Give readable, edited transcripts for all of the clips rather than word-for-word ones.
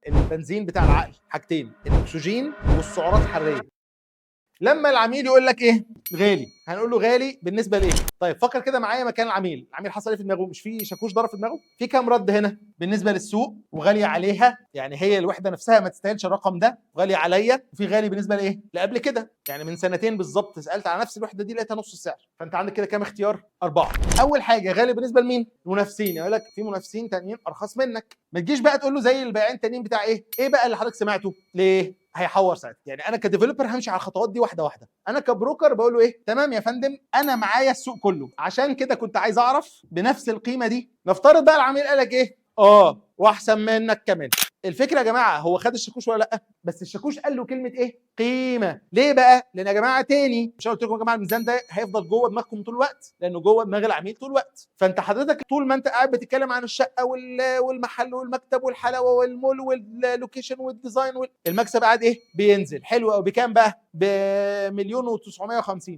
البنزين بتاع العقل حاجتين، الاكسجين والسعرات الحراريه. لما العميل يقول لك ايه غالي، هنقول له غالي بالنسبه لايه؟ طيب فكر كده معايا مكان العميل حصل ايه في دماغه؟ مش في شاكوش ضرب في دماغه؟ في كام رد هنا؟ بالنسبه للسوق وغاليه عليها، يعني هي الوحده نفسها ما تستاهلش الرقم ده، غاليه عليا. وفي غالي بالنسبه لايه؟ لقبل كده، يعني من سنتين بالظبط سالت على نفس الوحده دي لقيتها نص السعر. فانت عندك كده كام اختيار؟ 4. اول حاجه غالي بالنسبه لمين؟ المنافسين. يقول لك في منافسين تانيين ارخص منك. ما تجيش بقى تقول له زي البائعين التانيين بتاع ايه بقى اللي حضرتك سمعته؟ ليه؟ هيحور ساعتها. يعني انا كديفلوبر همشي على الخطوات دي واحده واحده. انا كبروكر بقول له ايه؟ تمام يا فندم، انا معايا السوق كله، عشان كده كنت عايز اعرف بنفس القيمه دي. نفترض بقى العميل قال لك ايه؟ واحسن منك كمان. الفكره يا جماعه، هو خد الشاكوش ولا لا؟ بس الشاكوش قال له كلمه ايه؟ قيمه. ليه بقى؟ لان يا جماعه تاني، مش قلت لكم يا جماعه الميزان ده هيفضل جوه دماغكم طول الوقت، لانه جوه دماغ العميل طول الوقت. فانت حضرتك طول ما انت قاعد بتتكلم عن الشقه والمحل والمكتب والحلاوه والمول واللوكيشن والديزاين المكسب قاعد ايه؟ بينزل. حلو قوي. بكام بقى؟ بمليون و950.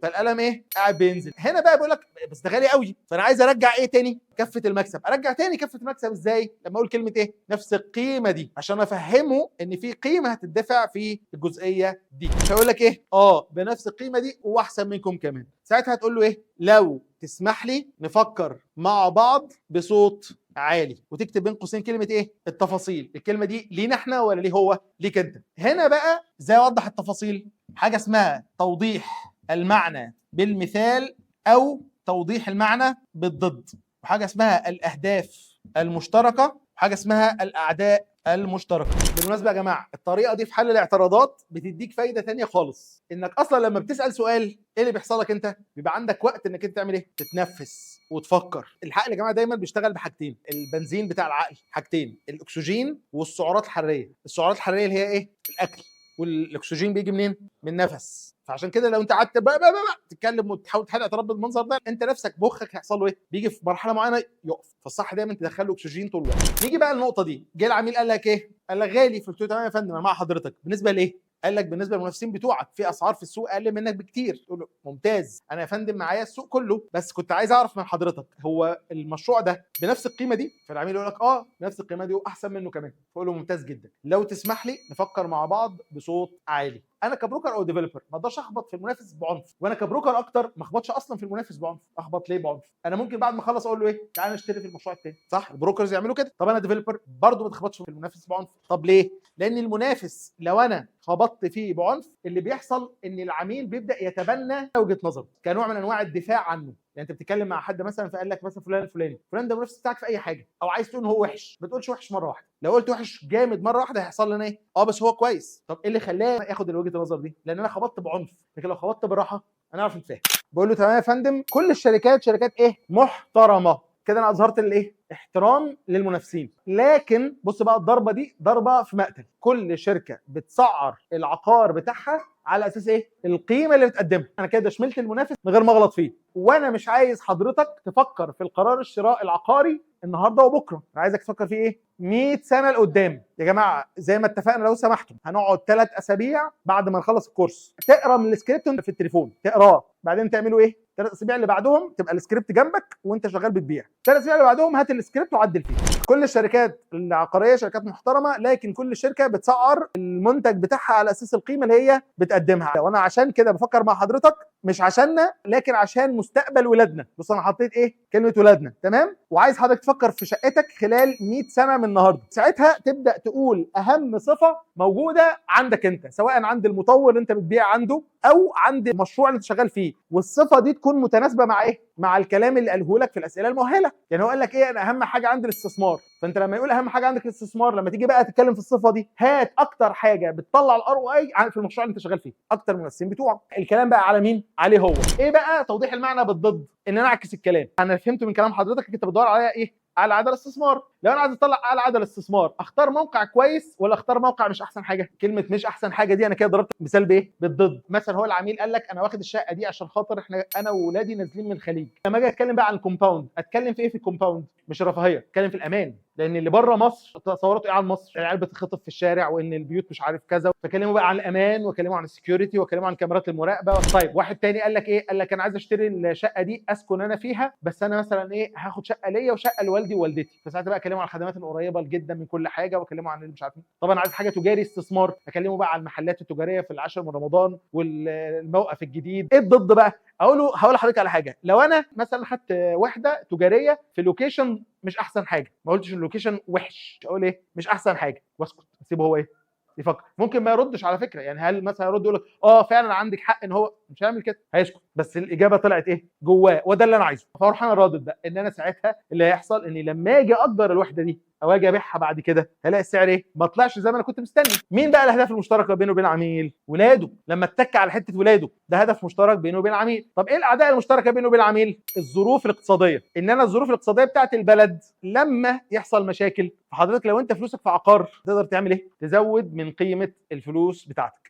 فالقلم ايه؟ قاعد بينزل. هنا بقى بيقول لك بس ده غالي قوي، فانا عايز ارجع ايه تاني؟ كفه المكسب. ارجع تاني كفه المكسب ازاي؟ لما اقول كلمه ايه؟ نفس القيمه دي، عشان افهمه ان في قيمه هتدفع في الجزئيه دي. فيقول لك ايه؟ بنفس القيمه دي واحسن منكم كمان. ساعتها هتقول له ايه؟ لو تسمح لي نفكر مع بعض بصوت عالي، وتكتب بين قوسين كلمه ايه؟ التفاصيل. الكلمه دي لينا احنا ولا ليه هو؟ ليك انت. هنا بقى ازاي اوضح التفاصيل؟ حاجه اسمها توضيح المعنى بالمثال او توضيح المعنى بالضد، وحاجه اسمها الاهداف المشتركه، وحاجه اسمها الاعداء المشتركه. بالمناسبه يا جماعه، الطريقه دي في حل الاعتراضات بتديك فايده ثانيه خالص. انك اصلا لما بتسال سؤال، ايه اللي بيحصل لك؟ انت بيبقى عندك وقت انك انت تعمل ايه؟ تتنفس وتفكر. العقل يا جماعه دايما بيشتغل بحاجتين، البنزين بتاع العقل حاجتين، الاكسجين والسعرات الحراريه. السعرات الحراريه اللي هي ايه؟ الاكل. والاكسجين بيجي منين؟ من النفس. فعشان كده لو انت قعدت بقى تتكلم وتحاول تحل اعتراض بالمنظر ده، انت نفسك مخك هيحصل له ايه؟ بيجي في مرحله معينه يقف. فالصح دايما تدخل له اكسجين طول الوقت. نيجي بقى للنقطه دي، جه العميل قال لك ايه؟ قال لك غالي. قلت له تمام يا فندم، انا مع حضرتك. بالنسبه لايه؟ قال لك بالنسبه للمنافسين بتوعك، في اسعار في السوق اقل منك بكتير. تقول له ممتاز، انا يا فندم معايا السوق كله، بس كنت عايز اعرف من حضرتك هو المشروع ده بنفس القيمه دي؟ فالعميل يقول لك بنفس القيمه دي واحسن منه كمان. فقول له ممتاز جدا، لو تسمح لي نفكر مع بعض بصوت عالي. انا كبروكر او ديفلوبر ما اقدرش اخبط في المنافس بعنف، وانا كبروكر اكتر ما اخبطش اصلا في المنافس بعنف. اخبط ليه بعنف؟ انا ممكن بعد ما اخلص اقول له ايه؟ تعالى نشتري في المشروع التاني. صح؟ البروكرز يعملوا كده. طب انا ديفلوبر برضه ما تخبطش في المنافس بعنف. طب ليه؟ لان المنافس لو انا خبطت فيه بعنف، اللي بيحصل ان العميل بيبدا يتبنى وجهه نظره كنوع من انواع الدفاع عنه. يعني انت بتتكلم مع حد مثلا فقال لك مثلا فلان الفلاني، فلان ده المنافس بتاعك في اي حاجه، او عايز تقول ان هو وحش، ما تقولش وحش مره واحده. لو قلت وحش جامد مره واحده هيحصل لنا ايه؟ بس هو كويس. طب ايه اللي خلاه ياخد وجهه النظر دي؟ لان انا خبطت بعنف. لكن لو خبطت براحه هنعرف نتفاهم. بقول له تمام يا فندم، كل الشركات شركات ايه؟ محترمه. كده انا اظهرت الايه؟ احترام للمنافسين. لكن بص بقى، الضربه دي ضربه في مقتل. كل شركه بتسعر العقار بتاعها على اساس ايه؟ القيمه اللي بتقدمها. انا كده شملت المنافس من غير ما اغلط فيه. وانا مش عايز حضرتك تفكر في القرار الشراء العقاري النهارده وبكره، انا عايزك تفكر فيه ايه؟ 100 سنه لقدام. يا جماعه زي ما اتفقنا، لو سمحتم هنقعد 3 اسابيع بعد ما نخلص الكورس تقرا من السكريبت في التليفون، تقراه، بعدين تعملوا ايه؟ 3 اسابيع اللي بعدهم تبقى السكريبت جنبك وانت شغال بتبيع. 3 اسابيع اللي بعدهم هات السكريبت وعدل فيه. كل الشركات العقاريه شركات محترمه، لكن كل شركه بتسعر المنتج بتاعها على اساس القيمه اللي هي بتقدمها. وانا عشان كده بفكر مع حضرتك، مش عشاننا لكن عشان مستقبل ولادنا. بص انا حطيت ايه؟ كلمه ولادنا. تمام؟ وعايز حضرتك تفكر في شقتك خلال 100 سنه من النهارده. ساعتها تبدا تقول اهم صفه موجوده عندك انت، سواء عند المطور اللي انت بتبيع عنده او عند المشروع اللي انت شغال فيه، والصفه دي تكون متناسبه مع ايه؟ مع الكلام اللي قاله لك في الاسئله المؤهله. يعني هو قال لك ايه؟ انا اهم حاجه عندي الاستثمار. فانت لما يقول اهم حاجه عندك الاستثمار، لما تيجي بقى تتكلم في الصفه دي، هات اكتر حاجه بتطلع الار او اي في المشروع اللي انت شغال فيه، اكتر المنافسين بتوعك. الكلام بقى على مين؟ عليه هو. ايه بقى توضيح المعنى بالضد؟ ان انا اعكس الكلام. انا فهمته من كلام حضرتك انت بتدور على ايه؟ على عدد الاستثمار. لو انا عايز اطلع اعلى عدد الاستثمار، اختار موقع كويس ولا اختار موقع مش احسن حاجه؟ كلمه مش احسن حاجه دي انا كده ضربت مثال بايه؟ بالضد. مثلا هو العميل قال لك انا واخد الشقه دي عشان خاطر انا واولادي نازلين من الخليج. لما اجي اتكلم بقى عن الكومباوند، اتكلم في ايه في الكومباوند؟ مش الرفاهيه، اتكلم في الامان. لان اللي بره مصر تصورات ايه عن مصر؟ العيال بتتخطف في الشارع وان البيوت مش عارف كذا، فكلموا بقى عن الامان وكلموا عن السكيورتي وكلموا عن كاميرات المراقبه. طيب واحد تاني قال لك ايه؟ قال لك انا عايز اشتري الشقه دي اسكن انا فيها، بس انا مثلا ايه هاخد شقه ليا وشقه لوالدي ووالدتي، فساعتها بقى اكلموا عن الخدمات القريبه جدا من كل حاجه، واكلموا عن اللي مش عارف طبعا عايز حاجه تجاري استثمار، اكلموا بقى عن المحلات التجاريه في العاشر من رمضان والموقف الجديد. ايه الضد بقى؟ هقول لحضرتك على حاجه. لو انا مثلا خدت وحده تجاريه في لوكيشن مش احسن حاجه، ما قلتش اللوكيشن وحش، اقول ايه مش احسن حاجه واسكت، اسيبه هو ايه يفكر. ممكن ما يردش على فكره، يعني هل مثلا يرد يقول لك فعلا عندك حق ان هو مش هيعمل كده، هيسكت، بس الاجابه طلعت ايه جواه، وده اللي انا عايزه. فاروح انا رادد بقى ان انا ساعتها اللي هيحصل اني لما اجي اقدر الوحده دي او اجي ابيعها بعد كده هلاقي السعر ايه ما طلعش زي ما انا كنت مستني. مين بقى الاهداف المشتركه بينه وبين العميل؟ ولاده. لما اتك على حته ولاده ده هدف مشترك بينه وبين العميل. طب ايه الاعداء المشتركه بينه وبين العميل؟ الظروف الاقتصاديه. ان انا الظروف الاقتصاديه بتاعت البلد لما يحصل مشاكل، فحضرتك لو انت فلوسك في عقار تقدر تعمل ايه؟ تزود من قيمه الفلوس بتاعتك.